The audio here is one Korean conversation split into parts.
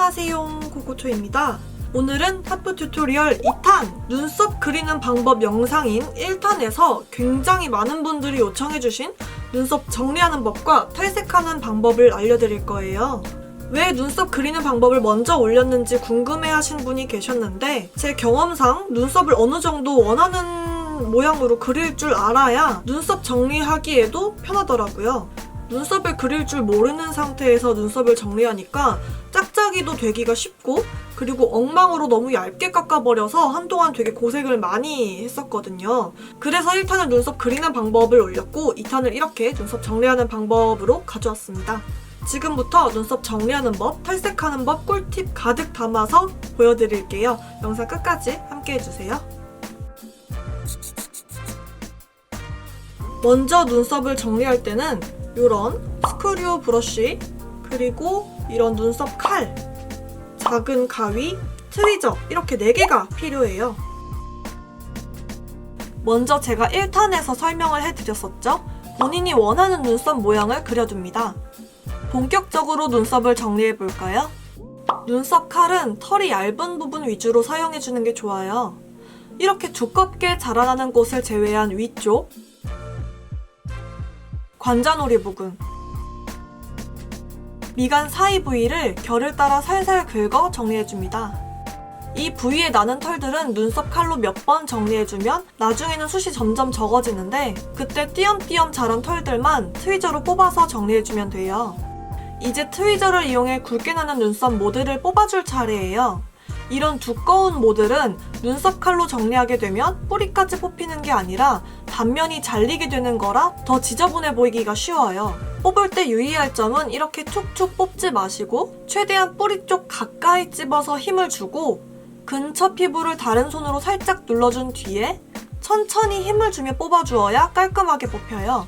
안녕하세요, 고고초입니다. 오늘은 타프 튜토리얼 2탄 눈썹 그리는 방법 영상인 1탄에서 굉장히 많은 분들이 요청해주신 눈썹 정리하는 법과 탈색하는 방법을 알려드릴 거예요. 왜 눈썹 그리는 방법을 먼저 올렸는지 궁금해하신 분이 계셨는데, 제 경험상 눈썹을 어느 정도 원하는 모양으로 그릴 줄 알아야 눈썹 정리하기에도 편하더라고요. 눈썹을 그릴 줄 모르는 상태에서 눈썹을 정리하니까 짝짝이도 되기가 쉽고, 그리고 엉망으로 너무 얇게 깎아버려서 한동안 되게 고생을 많이 했었거든요. 그래서 1탄은 눈썹 그리는 방법을 올렸고 2탄을 이렇게 눈썹 정리하는 방법으로 가져왔습니다. 지금부터 눈썹 정리하는 법, 탈색하는 법 꿀팁 가득 담아서 보여드릴게요. 영상 끝까지 함께 해주세요. 먼저 눈썹을 정리할 때는 이런 스크류 브러쉬, 그리고 이런 눈썹 칼, 작은 가위, 트위저 이렇게 4개가 필요해요. 먼저 제가 1탄에서 설명을 해드렸었죠? 본인이 원하는 눈썹 모양을 그려줍니다. 본격적으로 눈썹을 정리해볼까요? 눈썹 칼은 털이 얇은 부분 위주로 사용해주는 게 좋아요. 이렇게 두껍게 자라나는 곳을 제외한 위쪽, 관자놀이 부분, 미간 사이 부위를 결을 따라 살살 긁어 정리해줍니다. 이 부위에 나는 털들은 눈썹 칼로 몇 번 정리해주면 나중에는 숱이 점점 적어지는데, 그때 띄엄띄엄 자란 털들만 트위저로 뽑아서 정리해주면 돼요. 이제 트위저를 이용해 굵게 나는 눈썹 모들을 뽑아줄 차례예요. 이런 두꺼운 모들은 눈썹 칼로 정리하게 되면 뿌리까지 뽑히는 게 아니라 단면이 잘리게 되는 거라 더 지저분해 보이기가 쉬워요. 뽑을 때 유의할 점은 이렇게 툭툭 뽑지 마시고 최대한 뿌리 쪽 가까이 찝어서 힘을 주고, 근처 피부를 다른 손으로 살짝 눌러준 뒤에 천천히 힘을 주며 뽑아주어야 깔끔하게 뽑혀요.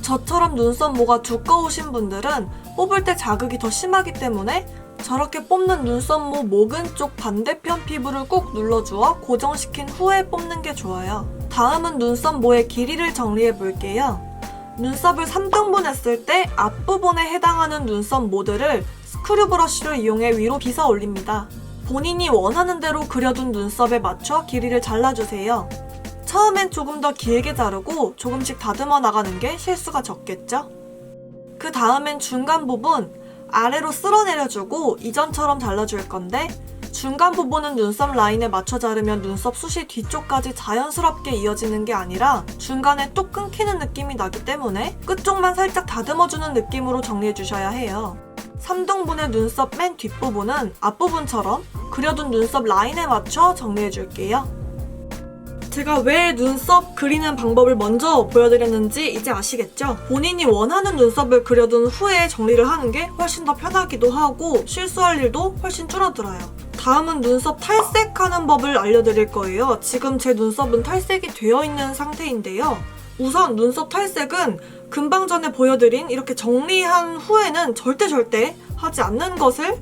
저처럼 눈썹 모가 두꺼우신 분들은 뽑을 때 자극이 더 심하기 때문에 저렇게 뽑는 눈썹 모 모근 쪽 반대편 피부를 꾹 눌러주어 고정시킨 후에 뽑는 게 좋아요. 다음은 눈썹 모의 길이를 정리해 볼게요. 눈썹을 3등분 했을 때 앞부분에 해당하는 눈썹 모들을 스크류 브러쉬를 이용해 위로 빗어 올립니다. 본인이 원하는 대로 그려둔 눈썹에 맞춰 길이를 잘라주세요. 처음엔 조금 더 길게 자르고 조금씩 다듬어 나가는 게 실수가 적겠죠? 그 다음엔 중간 부분 아래로 쓸어내려주고 이전처럼 잘라줄 건데, 중간 부분은 눈썹 라인에 맞춰 자르면 눈썹 숱이 뒤쪽까지 자연스럽게 이어지는 게 아니라 중간에 뚝 끊기는 느낌이 나기 때문에 끝쪽만 살짝 다듬어주는 느낌으로 정리해주셔야 해요. 3등분의 눈썹 맨 뒷부분은 앞부분처럼 그려둔 눈썹 라인에 맞춰 정리해줄게요. 제가 왜 눈썹 그리는 방법을 먼저 보여드렸는지 이제 아시겠죠? 본인이 원하는 눈썹을 그려둔 후에 정리를 하는 게 훨씬 더 편하기도 하고 실수할 일도 훨씬 줄어들어요. 다음은 눈썹 탈색하는 법을 알려드릴 거예요. 지금 제 눈썹은 탈색이 되어 있는 상태인데요. 우선 눈썹 탈색은 금방 전에 보여드린 이렇게 정리한 후에는 절대 하지 않는 것을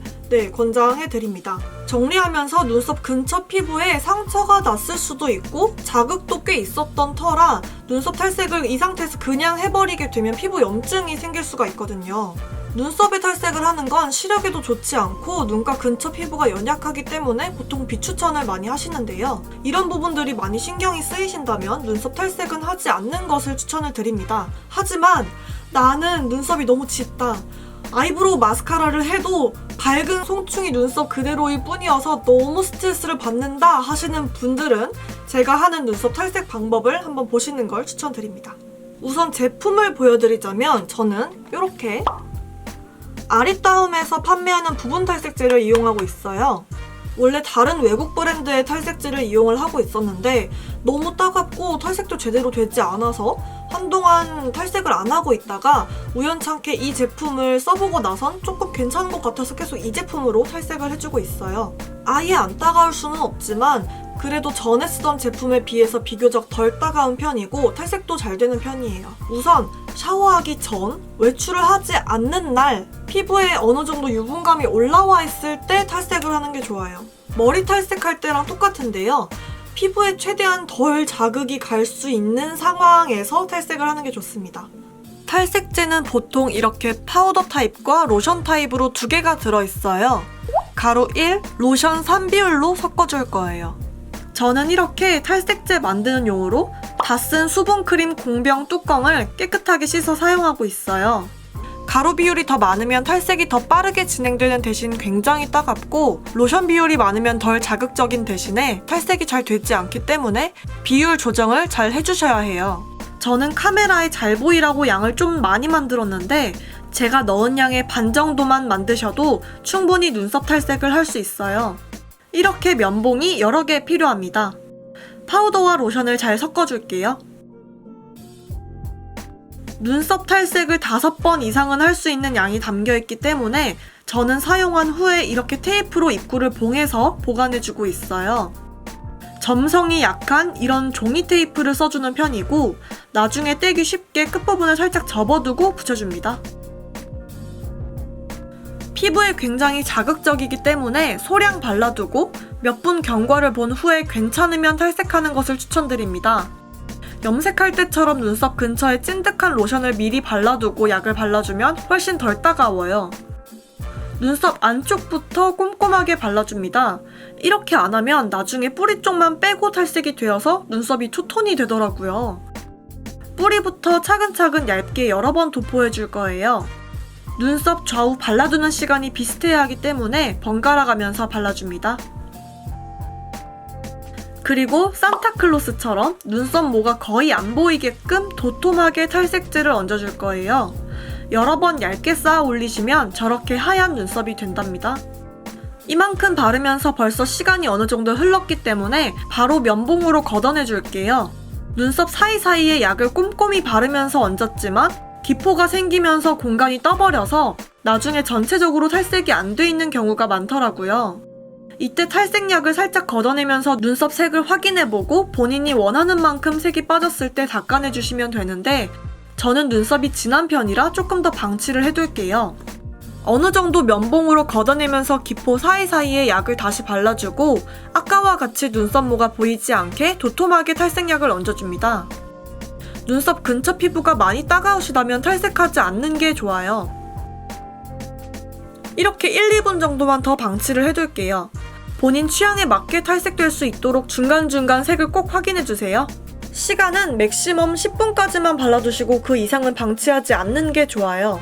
권장해드립니다. 정리하면서 눈썹 근처 피부에 상처가 났을 수도 있고 자극도 꽤 있었던 터라 눈썹 탈색을 이 상태에서 그냥 해버리게 되면 피부 염증이 생길 수가 있거든요. 눈썹에 탈색을 하는 건 시력에도 좋지 않고 눈가 근처 피부가 연약하기 때문에 보통 비추천을 많이 하시는데요. 이런 부분들이 많이 신경이 쓰이신다면 눈썹 탈색은 하지 않는 것을 추천을 드립니다. 하지만 나는 눈썹이 너무 짙다, 아이브로우 마스카라를 해도 밝은 송충이 눈썹 그대로일 뿐이어서 너무 스트레스를 받는다 하시는 분들은 제가 하는 눈썹 탈색 방법을 한번 보시는 걸 추천드립니다. 우선 제품을 보여드리자면 저는 이렇게 아리따움에서 판매하는 부분 탈색제를 이용하고 있어요. 원래 다른 외국 브랜드의 탈색제를 이용을 하고 있었는데 너무 따갑고 탈색도 제대로 되지 않아서 한동안 탈색을 안 하고 있다가 우연찮게 이 제품을 써보고 나선 조금 괜찮은 것 같아서 계속 이 제품으로 탈색을 해주고 있어요. 아예 안 따가울 수는 없지만 그래도 전에 쓰던 제품에 비해서 비교적 덜 따가운 편이고 탈색도 잘 되는 편이에요. 우선 샤워하기 전, 외출을 하지 않는 날 피부에 어느 정도 유분감이 올라와 있을 때 탈색을 하는 게 좋아요. 머리 탈색할 때랑 똑같은데요. 피부에 최대한 덜 자극이 갈 수 있는 상황에서 탈색을 하는 게 좋습니다. 탈색제는 보통 이렇게 파우더 타입과 로션 타입으로 두 개가 들어있어요. 가로 1, 로션 3비율로 섞어줄 거예요. 저는 이렇게 탈색제 만드는 용으로 다 쓴 수분크림 공병 뚜껑을 깨끗하게 씻어 사용하고 있어요. 가루 비율이 더 많으면 탈색이 더 빠르게 진행되는 대신 굉장히 따갑고, 로션 비율이 많으면 덜 자극적인 대신에 탈색이 잘 되지 않기 때문에 비율 조정을 잘 해주셔야 해요. 저는 카메라에 잘 보이라고 양을 좀 많이 만들었는데 제가 넣은 양의 반 정도만 만드셔도 충분히 눈썹 탈색을 할 수 있어요. 이렇게 면봉이 여러 개 필요합니다. 파우더와 로션을 잘 섞어줄게요. 눈썹 탈색을 5번 이상은 할 수 있는 양이 담겨있기 때문에 저는 사용한 후에 이렇게 테이프로 입구를 봉해서 보관해주고 있어요. 점성이 약한 이런 종이 테이프를 써주는 편이고, 나중에 떼기 쉽게 끝부분을 살짝 접어두고 붙여줍니다. 피부에 굉장히 자극적이기 때문에 소량 발라두고 몇 분 경과를 본 후에 괜찮으면 탈색하는 것을 추천드립니다. 염색할 때처럼 눈썹 근처에 찐득한 로션을 미리 발라두고 약을 발라주면 훨씬 덜 따가워요. 눈썹 안쪽부터 꼼꼼하게 발라줍니다. 이렇게 안 하면 나중에 뿌리 쪽만 빼고 탈색이 되어서 눈썹이 투톤이 되더라고요. 뿌리부터 차근차근 얇게 여러 번 도포해줄 거예요. 눈썹 좌우 발라두는 시간이 비슷해야 하기 때문에 번갈아 가면서 발라줍니다. 그리고 산타클로스처럼 눈썹 모가 거의 안 보이게끔 도톰하게 탈색제를 얹어줄 거예요. 여러 번 얇게 쌓아 올리시면 저렇게 하얀 눈썹이 된답니다. 이만큼 바르면서 벌써 시간이 어느 정도 흘렀기 때문에 바로 면봉으로 걷어내줄게요. 눈썹 사이사이에 약을 꼼꼼히 바르면서 얹었지만 기포가 생기면서 공간이 떠버려서 나중에 전체적으로 탈색이 안 돼 있는 경우가 많더라고요. 이때 탈색약을 살짝 걷어내면서 눈썹 색을 확인해보고 본인이 원하는 만큼 색이 빠졌을 때 닦아내주시면 되는데, 저는 눈썹이 진한 편이라 조금 더 방치를 해둘게요. 어느 정도 면봉으로 걷어내면서 기포 사이사이에 약을 다시 발라주고 아까와 같이 눈썹 모가 보이지 않게 도톰하게 탈색약을 얹어줍니다. 눈썹 근처 피부가 많이 따가우시다면 탈색하지 않는 게 좋아요. 이렇게 1, 2분 정도만 더 방치를 해둘게요. 본인 취향에 맞게 탈색될 수 있도록 중간중간 색을 꼭 확인해주세요. 시간은 맥시멈 10분까지만 발라주시고 그 이상은 방치하지 않는 게 좋아요.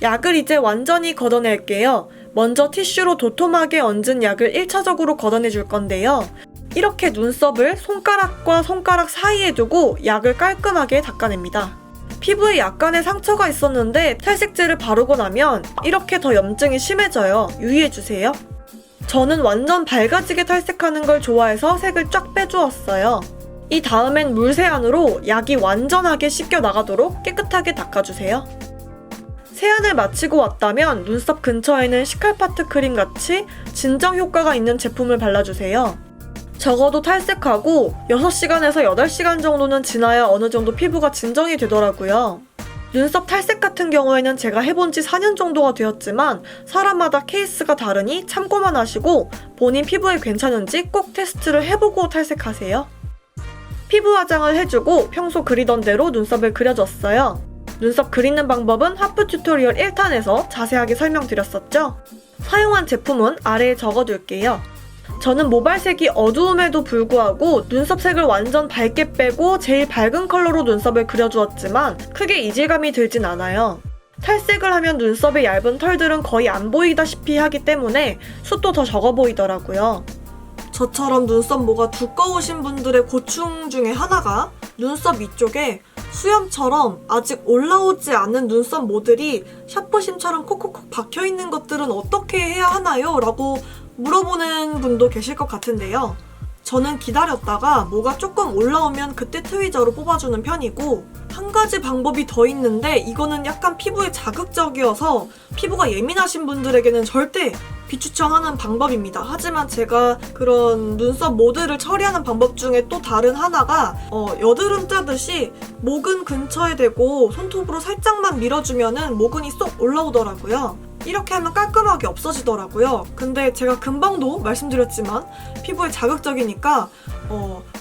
약을 이제 완전히 걷어낼게요. 먼저 티슈로 도톰하게 얹은 약을 1차적으로 걷어내줄 건데요. 이렇게 눈썹을 손가락과 손가락 사이에 두고 약을 깔끔하게 닦아냅니다. 피부에 약간의 상처가 있었는데 탈색제를 바르고 나면 이렇게 더 염증이 심해져요. 유의해주세요. 저는 완전 밝아지게 탈색하는 걸 좋아해서 색을 쫙 빼주었어요. 이 다음엔 물세안으로 약이 완전하게 씻겨 나가도록 깨끗하게 닦아주세요. 세안을 마치고 왔다면 눈썹 근처에는 시칼파트 크림 같이 진정 효과가 있는 제품을 발라주세요. 적어도 탈색하고 6시간에서 8시간 정도는 지나야 어느 정도 피부가 진정이 되더라고요. 눈썹 탈색 같은 경우에는 제가 해본 지 4년 정도가 되었지만 사람마다 케이스가 다르니 참고만 하시고 본인 피부에 괜찮은지 꼭 테스트를 해보고 탈색하세요. 피부 화장을 해주고 평소 그리던 대로 눈썹을 그려줬어요. 눈썹 그리는 방법은 하프 튜토리얼 1탄에서 자세하게 설명드렸었죠? 사용한 제품은 아래에 적어둘게요. 저는 모발색이 어두움에도 불구하고 눈썹 색을 완전 밝게 빼고 제일 밝은 컬러로 눈썹을 그려주었지만 크게 이질감이 들진 않아요. 탈색을 하면 눈썹의 얇은 털들은 거의 안 보이다시피 하기 때문에 숱도 더 적어 보이더라고요. 저처럼 눈썹 모가 두꺼우신 분들의 고충 중에 하나가 눈썹 위쪽에 수염처럼 아직 올라오지 않은 눈썹 모들이 샤프심처럼 콕콕콕 박혀있는 것들은 어떻게 해야 하나요? 라고 물어보는 분도 계실 것 같은데요. 저는 기다렸다가 모가 조금 올라오면 그때 트위저로 뽑아주는 편이고, 한 가지 방법이 더 있는데 이거는 약간 피부에 자극적이어서 피부가 예민하신 분들에게는 절대 비추천하는 방법입니다. 하지만 제가 그런 눈썹 모드를 처리하는 방법 중에 또 다른 하나가 여드름 짜듯이 모근 근처에 대고 손톱으로 살짝만 밀어주면은 모근이 쏙 올라오더라고요. 이렇게 하면 깔끔하게 없어지더라고요. 근데 제가 금방도 말씀드렸지만 피부에 자극적이니까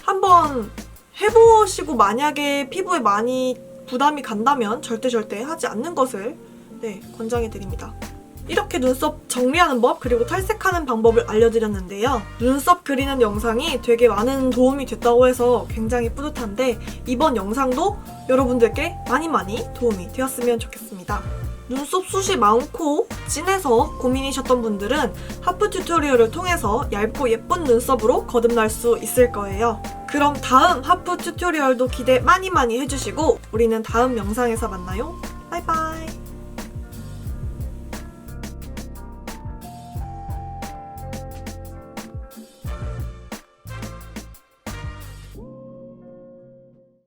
한번 해보시고 만약에 피부에 많이 부담이 간다면 절대 하지 않는 것을 권장해드립니다. 이렇게 눈썹 정리하는 법 그리고 탈색하는 방법을 알려드렸는데요. 눈썹 그리는 영상이 되게 많은 도움이 됐다고 해서 굉장히 뿌듯한데 이번 영상도 여러분들께 많이 도움이 되었으면 좋겠습니다. 눈썹 숱이 많고 진해서 고민이셨던 분들은 하프 튜토리얼을 통해서 얇고 예쁜 눈썹으로 거듭날 수 있을 거예요. 그럼 다음 하프 튜토리얼도 기대 많이 해주시고 우리는 다음 영상에서 만나요. 바이바이.